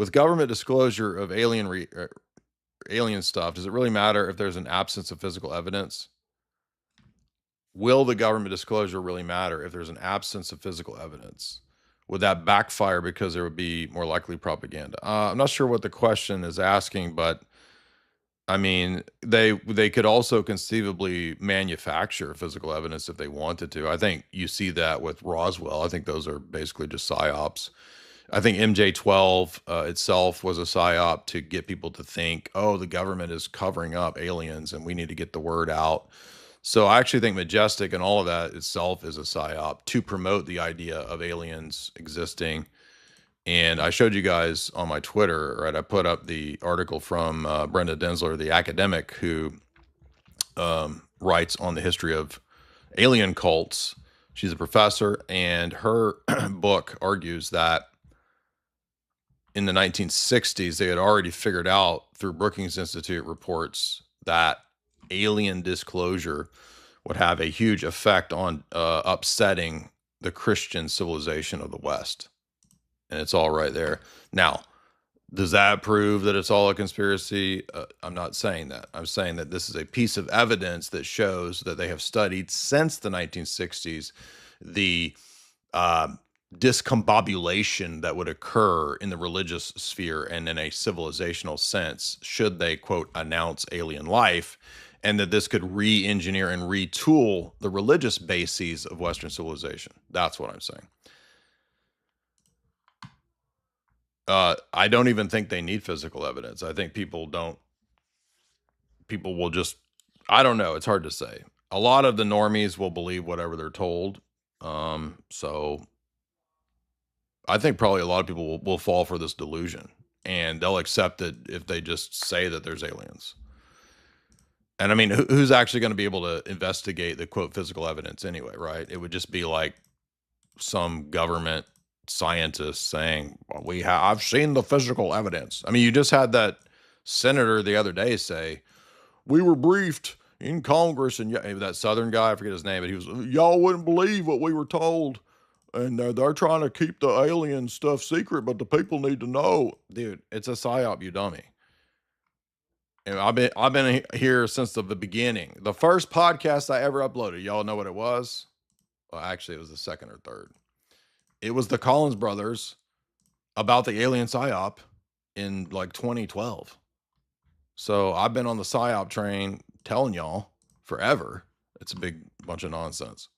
with government disclosure of alien stuff, does it really matter if there's an absence of physical evidence? Will the government disclosure really matter if there's an absence of physical evidence? Would that backfire because there would be more likely propaganda? I'm not sure what the question is asking, but I mean, they could also conceivably manufacture physical evidence if they wanted to. I think you see that with Roswell. I think those are basically just psyops. I think MJ12 itself was a psyop to get people to think, oh, the government is covering up aliens and we need to get the word out. So I actually think Majestic and all of that itself is a psyop to promote the idea of aliens existing. And I showed you guys on my Twitter, right? I put up the article from Brenda Densler, the academic who writes on the history of alien cults. She's a professor, and her book argues that in the 1960s, they had already figured out through Brookings Institute reports that alien disclosure would have a huge effect on upsetting the Christian civilization of the West. And it's all right there. Now, does that prove that it's all a conspiracy? I'm not saying that. I'm saying that this is a piece of evidence that shows that they have studied since the 1960s the discombobulation that would occur in the religious sphere and in a civilizational sense should they, quote, announce alien life, and that this could re-engineer and retool the religious bases of Western civilization. That's what I'm saying. I don't even think they need physical evidence. I think people will just, I don't know. It's hard to say. A lot of the normies will believe whatever they're told. So I think probably a lot of people will fall for this delusion and they'll accept it if they just say that there's aliens. And I mean, who's actually going to be able to investigate the quote physical evidence anyway, right? It would just be like some government scientist saying, well, I've seen the physical evidence. I mean, you just had that senator the other day say, we were briefed in Congress, and that Southern guy, I forget his name, but he was, y'all wouldn't believe what we were told. And they're trying to keep the alien stuff secret, but the people need to know. Dude, it's a psyop, you dummy. And I've been here since the beginning. The first podcast I ever uploaded, y'all know what it was? Well, actually, it was the second or third. It was the Collins brothers about the alien psyop in like 2012. So I've been on the psyop train telling y'all forever. It's a big bunch of nonsense.